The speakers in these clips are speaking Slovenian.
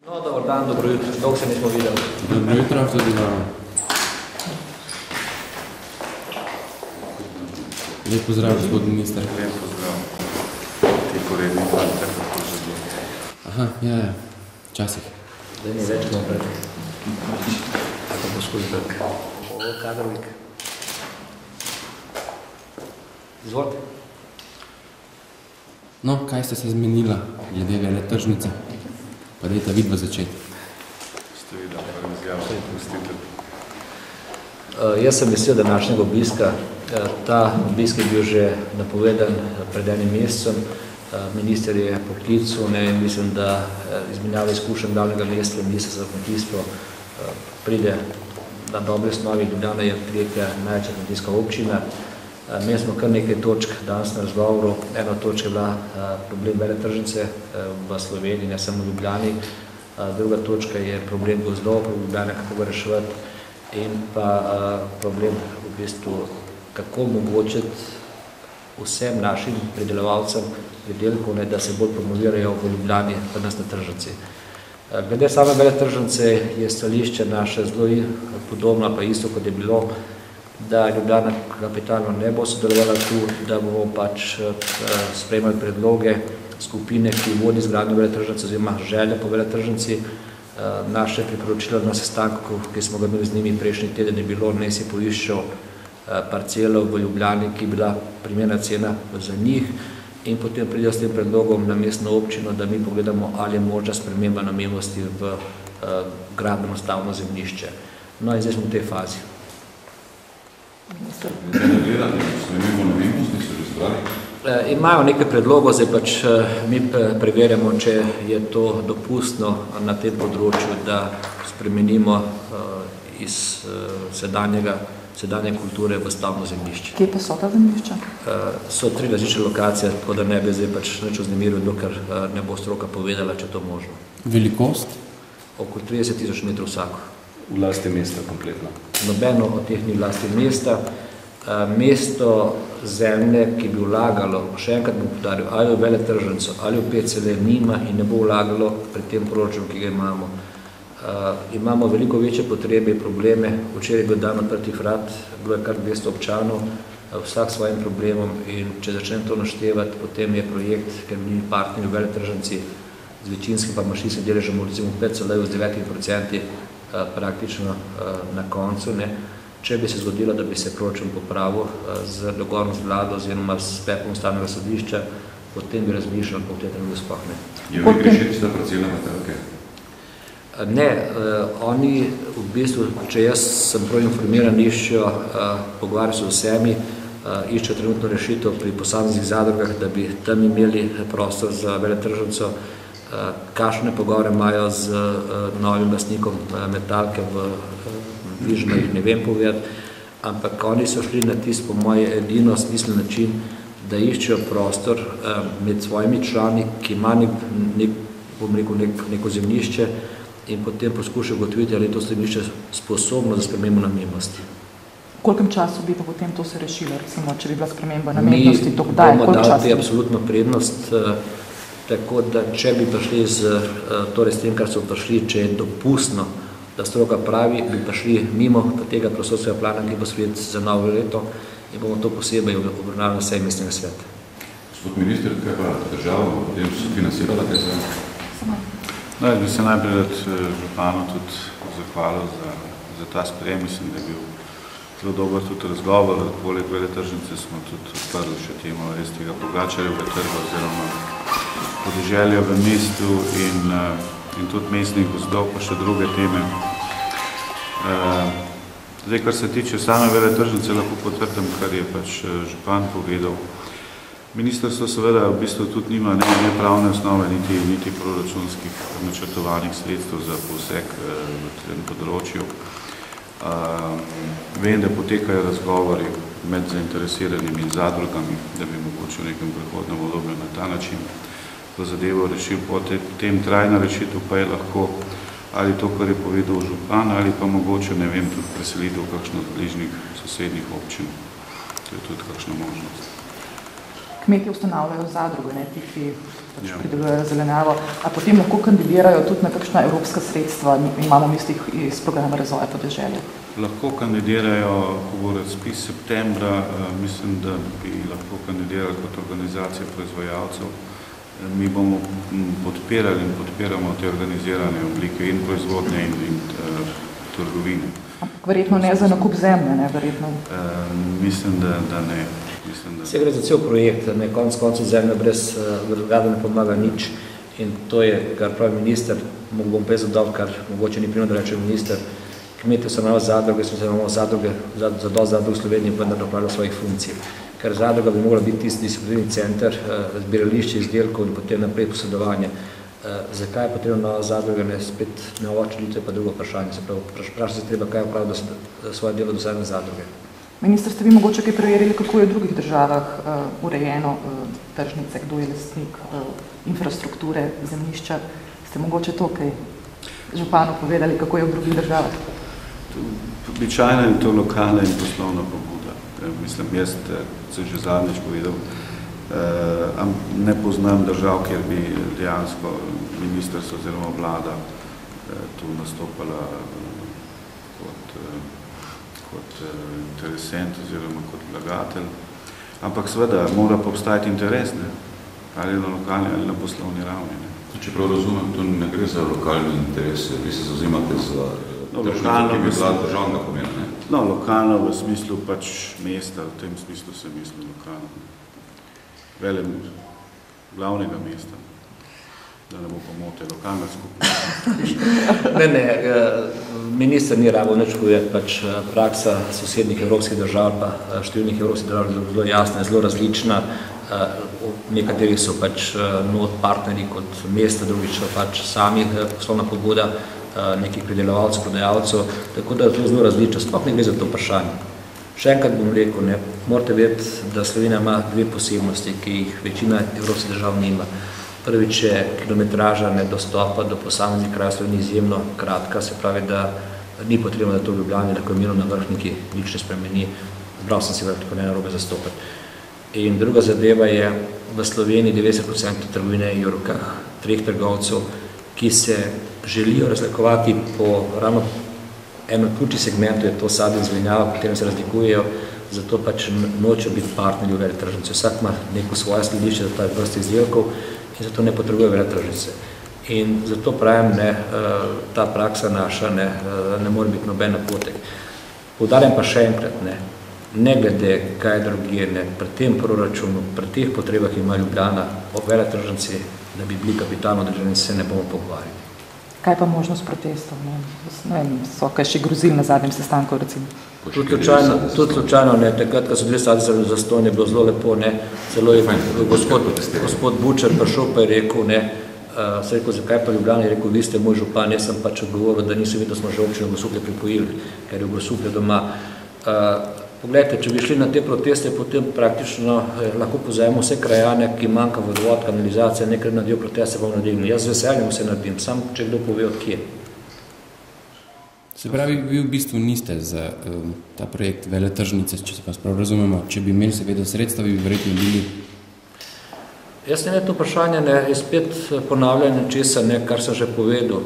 No, dobar dan, dobro jutro. Dolgo se nismo videli. Dobro jutro, tudi vam. Lep pozdrav, gospod minister. Lep pozdrav. Ti poredni fante, kako želi. Aha, ja, včasih. Zdaj ni več naprej. Tako bo skozi trg. Ovo kadrovik. Izvolite. No, kaj ste se zmenila glede veletržnice? Pa dajte vidva začeti. Ste videli, pa razjavljali, pustite. Jaz sem vesel današnjega obiska. Ta obisk je bil že napovedan pred enim mesecem. Minister je poklical, mislim, da izmenjava izkušenj glavnega mesta Ministrstva za kmetijstvo pride na dobri osnovi. Ljubljana je tretja največja kmetijska občina. Imeli smo kar nekaj točk danes na razgovoru. Ena točka je bila problem veletržnice v Sloveniji, ne samo v Ljubljani. Druga točka je problem gozdov v Ljubljani, kako ga reševati. In pa problem v bistvu, kako omogočiti vsem našim pridelovalcem pridelkov, da se bolj promovirajo v Ljubljani, v nas na tržnici. Glede same veletržnice je stališče naše zelo podobno, pa isto, kot je bilo, da Ljubljana kapitalno ne bo sodelovala tu, da bomo pač sprejemali predloge skupine, ki vodi izgradnjo veletržnice oziroma želje po veletržnici. Naše priporočilo na sestanku, ki smo ga imeli z njimi prejšnji teden, je bilo, naj si poiščejo parcelo v Ljubljani, ki je bila primerna cena za njih, in potem pridejo s tem predlogom na mestno občino, da mi pogledamo, ali je možna sprememba namembnosti v gradbeno stavbno zemljišče. No in zdaj smo v tej fazi. Imajo nekaj predlogov, zdaj pač mi preverjamo, če je to dopustno na tem področju, da spremenimo iz sedanje kulture v stavbno zemljišče. Kje pa so ta zemljišča? So 3 različne lokacije, tako da ne bi zdaj pač nič vznemiril, dokler ne bo stroka povedala, če to možno. Velikost? Okoli 30 000 metrov vsako. V lasti mesta kompletno? Nobeno od teh ni v lasti mesta. Mesto zemlje, ki bi vlagalo, še enkrat bom podaril, ali v veletržnico, ali v PCL, nima in ne bo vlagalo pred tem proračunom, ki ga imamo. Imamo veliko večje potrebe in probleme. Včeraj je bil dan odprtih vrat, bilo je kar 200 občanov, vsak s svojim problemom, in če začnem to naštevati, potem je projekt, ker bi bili partnerji v veletržnici z večinskim pa manjšinskim deležem, recimo v PCL-ju z 9% praktično na koncu. Če bi se zgodilo, da bi se proračun popravil z dogovorom z vlado oziroma s sklepom ustavnega sodišča, potem bi razmišljali, po tem trenutku sploh ne. Je vi grešiti ta parcela na telke? Ne, oni v bistvu, če jaz sem prav informiran, iščejo, pogovarjajo se vsemi, iščejo trenutno rešitev pri posameznih zadrugah, da bi tam imeli prostor za veletržnico. Kakšne pogovore imajo z novim lastnikom Metalke v Vižmarju, ne vem povedati, ampak oni so šli na tisto, po moje, edino smislen način, da iščejo prostor med svojimi člani, ki ima neko zemljišče, in potem poskušajo ugotoviti, ali je to zemljišče sposobno za spremembo namembnosti. V kolikem času bi pa potem to se rešilo, recimo, če bi bila sprememba namembnosti, to kdaj, mi bomo dati absolutno prednost, tako da če bi prišli s tem, kar so prišli, če je dopustno, da stroka pravi, bi prišli mimo tega prostorskega plana, ki bo sprejet za novo leto, in bomo to posebej obravnavali vse mestnega sveta. Gospod minister, kaj pa država bo potem financirala kaj se? Jaz bi se najprej rad županu tudi zahvalil za ta sprejem. Mislim, da je bil zelo dober tudi razgovor. Poleg veletržnice smo tudi odprli še temo res tega Pogačarjevega trga oziroma podeželja v mestu in tudi mestnih gozdov, pa še druge teme. Zdaj, kar se tiče same veletržnice, lahko potrdim, kar je pač župan povedal. Ministrstvo seveda v bistvu tudi nima ne pravne osnove, niti proračunskih načrtovanih sredstev za poseg v tem področju. Vem, da potekajo razgovori med zainteresiranimi zadrugami, da bi mogoče v nekem prehodnem obdobju na ta način to zadevo rešil. Po tem trajna rešitev pa je lahko ali to, kar je povedal župan, ali pa mogoče, ne vem, tudi preselitev v kakšno bližnjih sosednjih občin. To je tudi kakšna možnost. kmetje ustanavljajo zadruge, ne, ti, ki pridelujejo zelenjavo, a potem lahko kandidirajo tudi na kakšna evropska sredstva, imamo v mislih iz programa razvoja podeželja. Lahko kandidirajo, ko bo razpis septembra, mislim, da bi lahko kandidirali kot organizacija proizvajalcev. Mi bomo podpirali in podpiramo te organizirane oblike in proizvodnje in trgovine. Verjetno ne za nakup zemlje, ne, verjetno? Mislim, da ne. Vse gre za cel projekt, ne, konec zemlja brez vlada ne pomaga nič in to je, kar pravi minister, bom prej zadal, kar mogoče ni primno, da reče minister, kmetje so imeli zadruge, smo se imamo zadruge, za dosti zadrug v Sloveniji, vendar dopravljajo svojih funkcij. Ker zadruga bi mogla biti tisti disciplinirani center, zbirališče izdelkov in potem naprej posedovanje. Zakaj je potrebno nova zadruga, ne spet nova čuditev, pa drugo vprašanje. Se pravi, vprašanje se treba, kaj je prav, da svoje delo dosadne zadruge. Minister, ste vi mogoče kaj preverili, kako je v drugih državah urejeno tržnice, kdo je lastnik infrastrukture, zemljišča? Ste mogoče to kaj županu povedali, kako je v drugih državah? Običajno je to lokalna in poslovna pobuda. Mislim, jaz sem že zadnjič povedal, ne poznam držav, kjer bi dejansko ministrstvo oziroma vlada tu nastopala kot interesent oziroma kot vlagatelj. Ampak seveda mora pa obstajati interes, ne? Ali na lokalni ali na poslovni ravni. Ne? Če prav razumem, to ne gre za lokalni interes, vi se zauzimate za lokalno, ki bi bila državnega pomena, ne? No, lokalno v smislu pač mesta, v tem smislu se misli lokalno. Velem glavnega mesta, da ne bo pomote, lokalna skupina. Ne, minister ni rabo nič povedati, pač praksa sosednjih evropskih držav, pa številnih evropskih držav je zelo jasna, zelo različna. Nekateri so pač not partnerji kot mesta, drugič so pač sami poslovna pobuda, nekih pridelovalcev, prodajalcev, tako da je to zelo različno, sploh ne gre za to vprašanje. Še enkrat bom rekel, ne, morate vedeti, da Slovenija ima dve posebnosti, ki jih večina evropskih držav nima. Prvič je kilometraža dostopa do posameznih krajev Slovenije izjemno kratka, se pravi, da ni potrebno, da to v Ljubljani lahko mirno na vrhniki nič ne spremeni, zbral sem si tako ne narobe zastopati. In druga zadeva je, v Sloveniji 90% trgovine je v rokah treh trgovcev, ki se želijo razlikovati po ravno enem ključnih segmentov, je to sadje in zelenjava, po katerem se razlikujejo, zato pač nočejo biti partnerji v veletržnici. Vsak ima neko svoje skladišče za ta vrste izdelkov in zato ne potrebuje veletržnice. In zato pravim, ne, ta praksa naša ne more biti noben napotek. Poudarjam pa še enkrat, ne glede kaj drugje, pri tem proračunu, pri teh potrebah ima Ljubljana o veletržnici, da bi bili kapitalno državni, se ne bomo pogovarjali. Kaj pa možnost protestov? Ne vem, so kaj še grozili na zadnjem sestanku, recimo? Tudi slučajno, takrat, ko so bili stadice za stojne, je bilo zelo lepo, celo je gospod Bučar prišel pa je rekel, se rekel, zakaj pa Ljubljana, je rekel, vi ste moj župan, jaz sem pač odgovoril, da nisem videl, da smo že občino Grosuplje pripojili, ker je v Grosuplje doma. Poglejte, če bi šli na te proteste, potem praktično lahko pozajemo vse krajane, ki manjka vodovod, kanalizacija, nekaj naredil proteste, bomo naredili. Jaz z veseljem vse naredim, sam če kdo pove od kje. Se pravi, vi v bistvu niste za ta projekt veletržnice, če se vas prav razumemo, če bi imeli seveda sredstva, bi verjetno bili. Jaz ne to vprašanje, je spet ponavljanje česa, kar sem že povedal.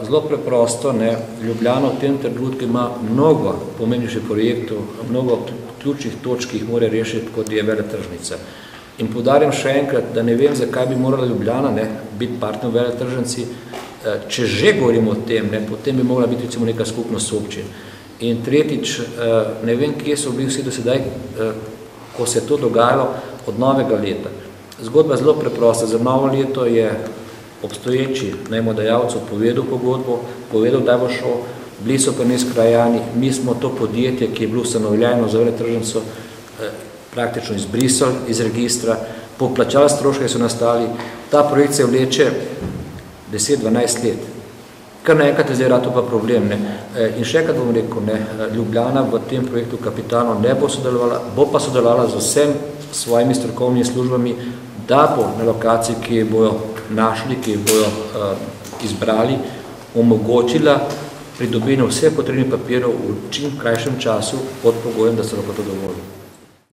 Zelo preprosto, Ljubljana v tem trenutku ima mnogo pomembnejših projektov, mnogo ključnih točk, ki jih mora rešiti, kot je veletržnica. In poudarjam še enkrat, da ne vem, zakaj bi morala Ljubljana biti partner v veletržnici. Če že govorimo o tem, potem bi mogla biti recimo neka skupnost občin. In tretjič, ne vem, kje so bili vsi do sedaj, ko se je to dogajalo od novega leta. Zgodba je zelo preprosta. Za novo leto je obstoječi najmodajalec odpovedal pogodbo, povedal, da bo šel, bili so pa nes krajani, mi smo to podjetje, ki je bilo ustanovljeno za veletržnico, praktično izbrisali iz registra, poplačali stroške so nastali, ta projekt se vleče 10-12 let. Kar naenkrat je zdaj rato pa problem. In še enkrat bom rekel, Ljubljana v tem projektu kapitalno ne bo sodelovala, bo pa sodelovala z vsem svojimi strokovnimi službami, da bo na lokaciji, ki bojo našli, ki bojo izbrali, omogočila pridobino vseh potrebnih papirov v čim krajšem času pod pogojem, da se lahko to dovoli.